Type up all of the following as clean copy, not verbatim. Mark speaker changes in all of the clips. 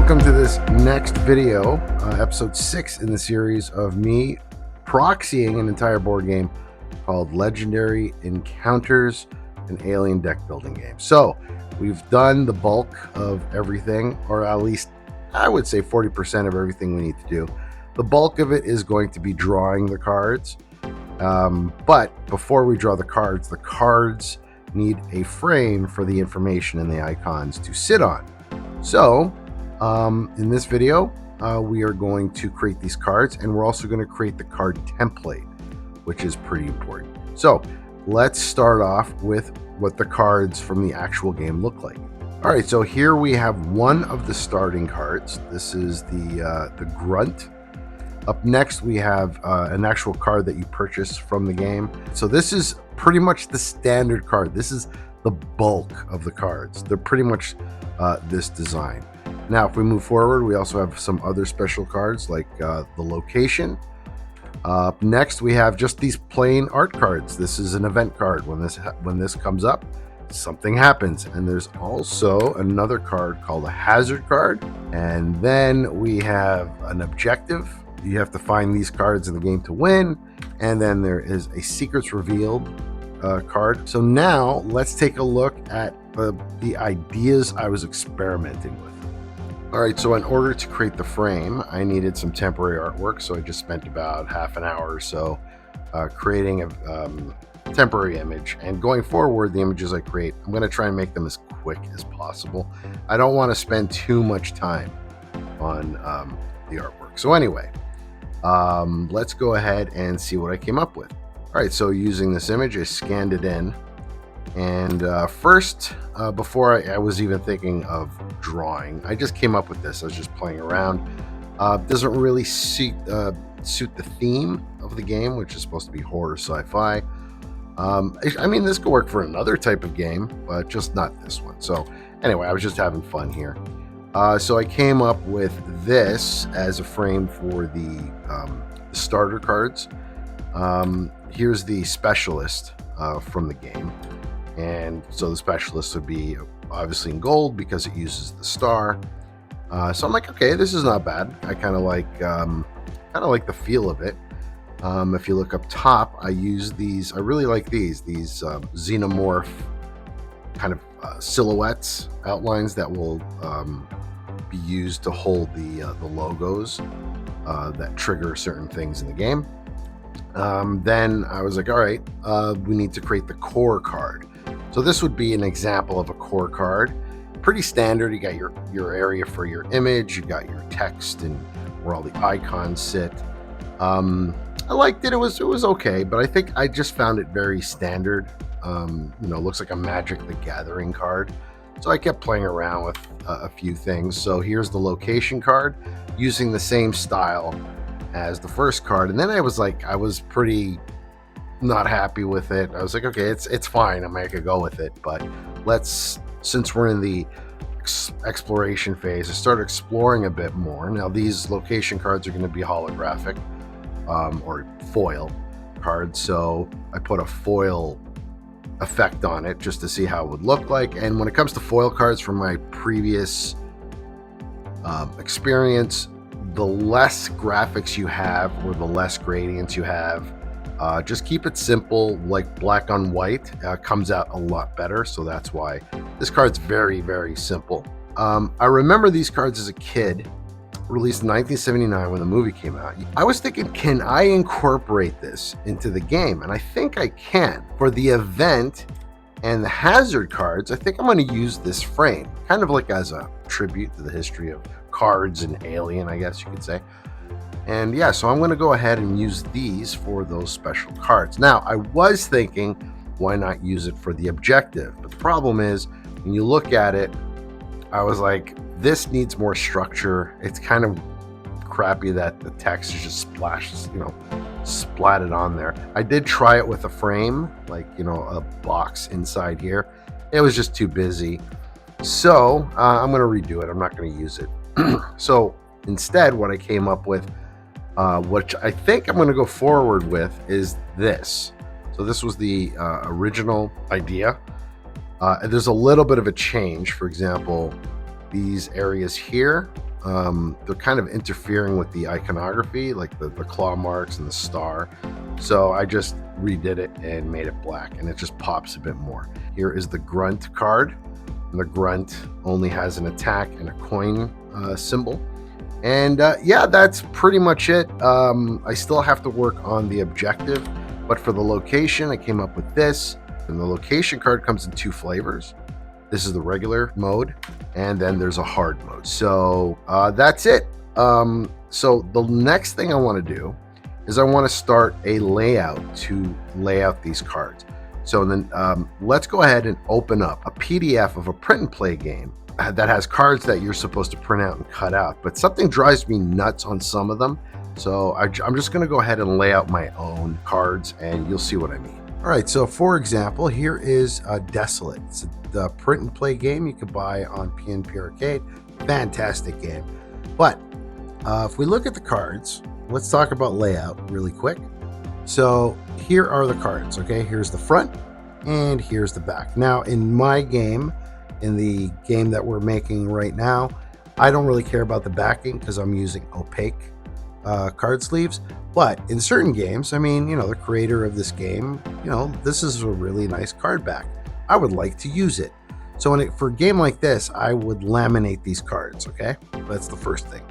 Speaker 1: welcome to this next video, episode 6 in the series of me proxying an entire board game called Legendary Encounters, an alien deck building game. So we've done the bulk of everything, or at least I would say 40% of everything we need to do. The bulk of it is going to be drawing the cards. But before we draw the cards need a frame for the information and the icons to sit on. So in this video, we are going to create these cards, and we're also going to create the card template, which is pretty important. So let's start off with what the cards from the actual game look like. All right, so here we have one of the starting cards. This is the grunt. Up next, we have an actual card that you purchase from the game. So this is pretty much the standard card. This is the bulk of the cards. They're pretty much this design. Now, if we move forward, we also have some other special cards like the location. Up next, we have just these plain art cards. This is an event card. When this comes up, something happens. And there's also another card called a hazard card. And then we have an objective. You have to find these cards in the game to win. And then there is a secrets revealed card. So now let's take a look at the ideas I was experimenting with. All right, so in order to create the frame, I needed some temporary artwork. So I just spent about half an hour or so creating a temporary image. And going forward, the images I create, I'm going to try and make them as quick as possible. I don't want to spend too much time on the artwork. So anyway, let's go ahead and see what I came up with. All right, so using this image, I scanned it in. And first, before I was even thinking of drawing, I just came up with this. I was just playing around. Doesn't really suit the theme of the game, which is supposed to be horror sci-fi. I mean, this could work for another type of game, but just not this one. So anyway, I was just having fun here. So I came up with this as a frame for the starter cards. Here's the specialist from the game. And so the specialist would be obviously in gold because it uses the star. So I'm like, okay, this is not bad. I kind of like the feel of it. If you look up top, I use these. I really like these xenomorph kind of silhouettes, outlines that will be used to hold the logos that trigger certain things in the game. Then I was like, all right, we need to create the core card. So this would be an example of a core card. Pretty standard. You got your area for your image, you got your text and where all the icons sit. I liked it. It was okay, but I think I just found it very standard. Looks like a Magic the Gathering card. So I kept playing around with a few things. So here's the location card using the same style as the first card. And then I was pretty not happy with it. I was like, okay, it's fine. I could go with it, but since we're in the exploration phase, I started exploring a bit more. Now these location cards are going to be holographic or foil cards. So I put a foil effect on it just to see how it would look like. And when it comes to foil cards from my previous experience, the less graphics you have or the less gradients you have, just keep it simple, like black on white comes out a lot better. So that's why this card's very, very simple. I remember these cards as a kid, released in 1979 when the movie came out. I was thinking, can I incorporate this into the game? And I think I can. For the event and the hazard cards, I think I'm going to use this frame, kind of like as a tribute to the history of cards and Alien, I guess you could say. And yeah, so I'm going to go ahead and use these for those special cards. Now, I was thinking, why not use it for the objective? But the problem is, when you look at it, I was like, this needs more structure. It's kind of crappy that the text is just splatted on there. I did try it with a frame, like, a box inside here. It was just too busy. So I'm going to redo it. I'm not going to use it. So instead, what I came up with, which I think I'm going to go forward with, is this. So this was the original idea. There's a little bit of a change. For example, these areas here, they're kind of interfering with the iconography, like the claw marks and the star. So I just redid it and made it black, and it just pops a bit more. Here is the grunt card. And the grunt only has an attack and a coin symbol. And yeah, that's pretty much it. I still have to work on the objective, but for the location, I came up with this. And the location card comes in 2 flavors. This is the regular mode, and then there's a hard mode. So that's it. So the next thing I want to do is I want to start a layout to lay out these cards. So then let's go ahead and open up a PDF of a print and play game that has cards that you're supposed to print out and cut out. But something drives me nuts on some of them. So I'm just going to go ahead and lay out my own cards, and you'll see what I mean. All right, so for example, here is Desolate. It's the print and play game you could buy on PNP Arcade. Fantastic game. But if we look at the cards, let's talk about layout really quick. So here are the cards, okay? Here's the front and here's the back. Now in my game, in the game that we're making right now, I don't really care about the backing because I'm using opaque card sleeves. But in certain games, I mean, you know, the creator of this game, you know, this is a really nice card back. I would like to use it. So for a game like this, I would laminate these cards, okay? That's the first thing.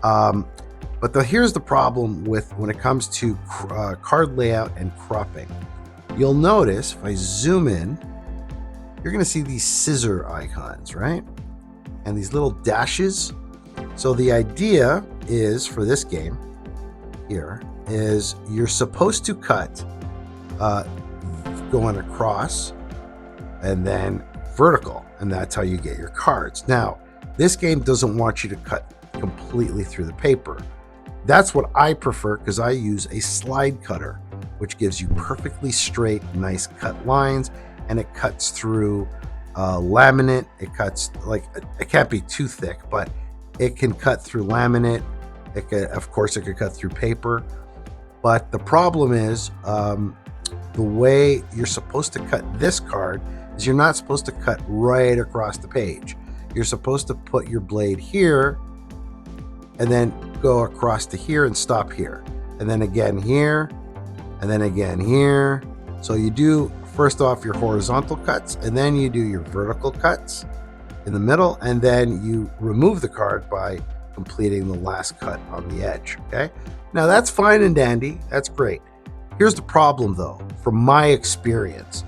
Speaker 1: But here's the problem with when it comes to card layout and cropping. You'll notice if I zoom in, you're going to see these scissor icons, right? And these little dashes. So the idea is for this game here is you're supposed to cut going across and then vertical, and that's how you get your cards. Now, this game doesn't want you to cut completely through the paper. That's what I prefer because I use a slide cutter, which gives you perfectly straight, nice cut lines, and it cuts through laminate. It cuts, like, it can't be too thick, but it can cut through laminate. It could, of course, it could cut through paper. But the problem is the way you're supposed to cut this card is you're not supposed to cut right across the page. You're supposed to put your blade here and then go across to here and stop here, and then again here, and then again here. So you do first off your horizontal cuts, and then you do your vertical cuts in the middle, and then you remove the card by completing the last cut on the edge. Okay, now that's fine and dandy, that's great. Here's the problem though, from my experience.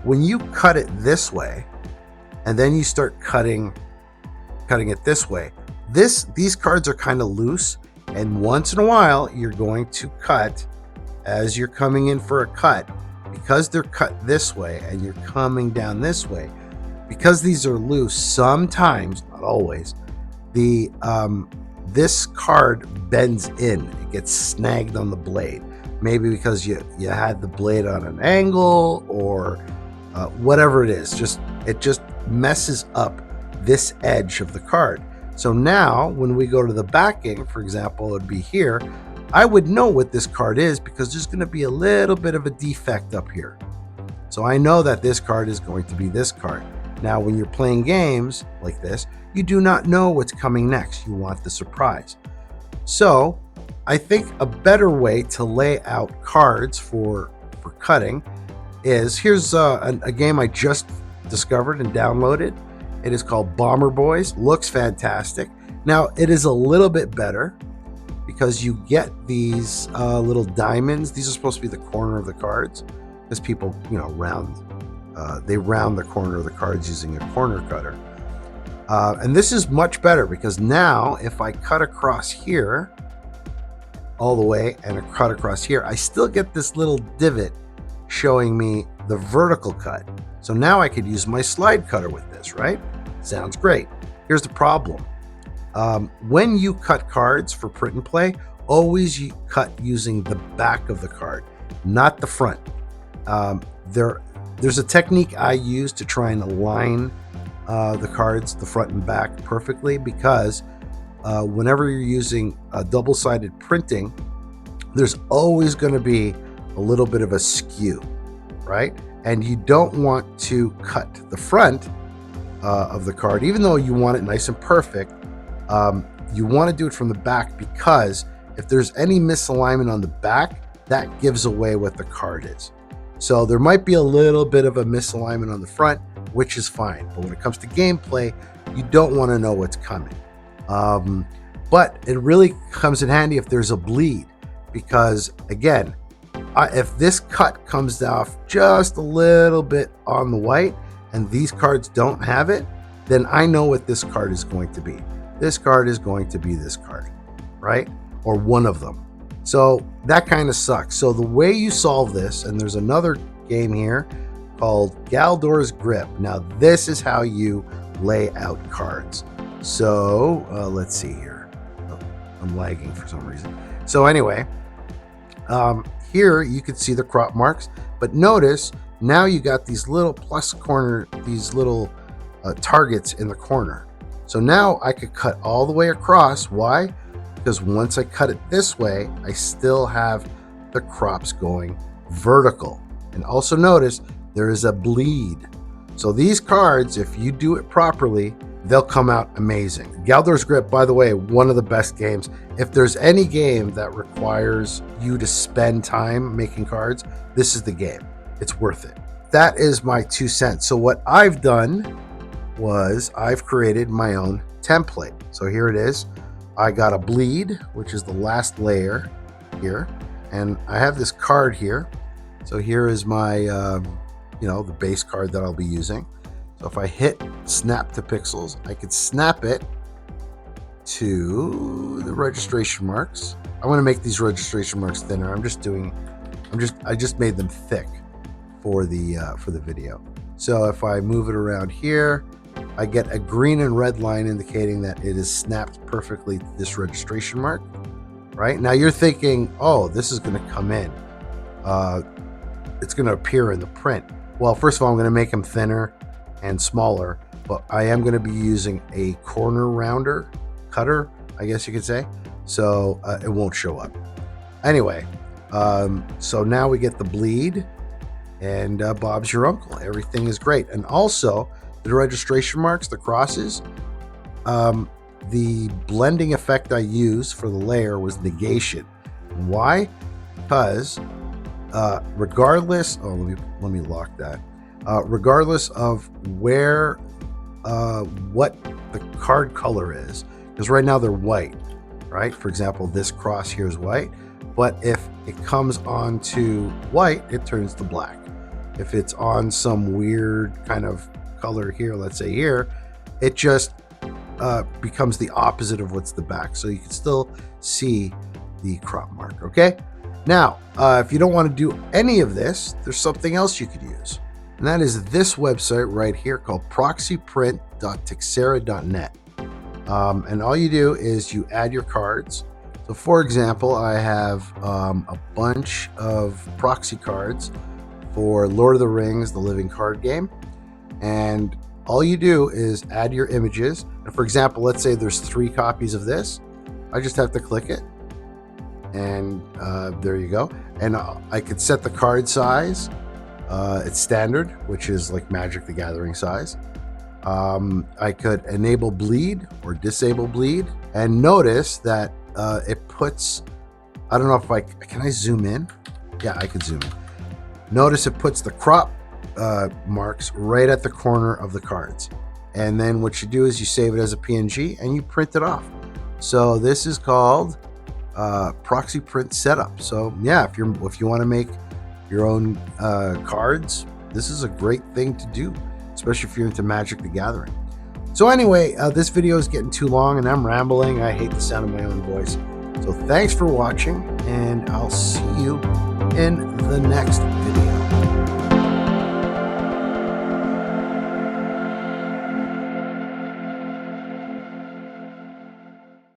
Speaker 1: When you cut it this way and then you start cutting it this way, these cards are kind of loose, and once in a while you're going to cut as you're coming in for a cut, because they're cut this way and you're coming down this way. Because these are loose, sometimes, not always, this card bends in. It gets snagged on the blade, maybe because you had the blade on an angle or whatever it is. It just messes up this edge of the card. So now when we go to the backing, for example, it would be here, I would know what this card is because there's going to be a little bit of a defect up here. So I know that this card is going to be this card. Now, when you're playing games like this, you do not know what's coming next. You want the surprise. So I think a better way to lay out cards for cutting is, here's a game I just discovered and downloaded. It is called Bomber Boys. Looks fantastic. Now, it is a little bit better because you get these little diamonds. These are supposed to be the corner of the cards because people, you know, round the corner of the cards using a corner cutter. And this is much better because now if I cut across here all the way and I cut across here, I still get this little divot showing me the vertical cut. So now I could use my slide cutter with this, right? Sounds great. Here's the problem. When you cut cards for print and play, always you cut using the back of the card, not the front. There's a technique I use to try and align the cards, the front and back, perfectly, because whenever you're using double-sided printing, there's always going to be a little bit of a skew, right? And you don't want to cut the front of the card, even though you want it nice and perfect. You want to do it from the back, because if there's any misalignment on the back, that gives away what the card is. So there might be a little bit of a misalignment on the front, which is fine. But when it comes to gameplay, you don't want to know what's coming. But it really comes in handy if there's a bleed, because again, if this cut comes off just a little bit on the white and these cards don't have it, then I know what this card is going to be. This card is going to be this card, right? Or one of them. So that kind of sucks. So the way you solve this, and there's another game here called Galdor's Grip. Now this is how you lay out cards. So let's see here. Oh, I'm lagging for some reason. So anyway, here you can see the crop marks, but notice now you got these little plus corner, these little targets in the corner. So now I could cut all the way across. Why? Because once I cut it this way, I still have the crops going vertical. And also notice there is a bleed. So these cards, if you do it properly, they'll come out amazing. Galdor's Grip, by the way, one of the best games. If there's any game that requires you to spend time making cards, this is the game. It's worth it. That is my 2 cents. So what I've done was I've created my own template. So here it is. I got a bleed, which is the last layer here, and I have this card here. So here is my, the base card that I'll be using. So if I hit snap to pixels, I could snap it to the registration marks. I want to make these registration marks thinner. I just made them thick for the video. So if I move it around here, I get a green and red line indicating that it is snapped perfectly to this registration mark, right? Now you're thinking, oh, this is going to come in. It's going to appear in the print. Well, first of all, I'm going to make them thinner and smaller, but I am going to be using a corner rounder, cutter, I guess you could say. So it won't show up. Anyway, so now we get the bleed, and Bob's your uncle. Everything is great. And also, the registration marks, the crosses, the blending effect I used for the layer was negation. Why? Because regardless, let me lock that. Regardless of where, what the card color is, because right now they're white, right? For example, this cross here is white, but if it comes onto white, it turns to black. If it's on some weird kind of color here, let's say here, it just becomes the opposite of what's the back, so you can still see the crop mark. Okay, now if you don't want to do any of this, there's something else you could use, and that is this website right here called proxyprint.taxiera.net. And all you do is you add your cards. So for example, I have a bunch of proxy cards for Lord of the Rings, the living card game. And all you do is add your images. And for example, let's say there's 3 copies of this. I just have to click it. And there you go. And I could set the card size. It's standard, which is like Magic the Gathering size. I could enable bleed or disable bleed. And notice that it puts, I don't know if can I zoom in? Yeah, I could zoom in. Notice it puts the crop marks right at the corner of the cards, and then what you do is you save it as a PNG and you print it off. So this is called proxy print setup. So yeah, if you want to make your own cards, this is a great thing to do, especially if you're into Magic the Gathering. So anyway, this video is getting too long and I'm rambling. I hate the sound of my own voice. So thanks for watching, and I'll see you in the next video.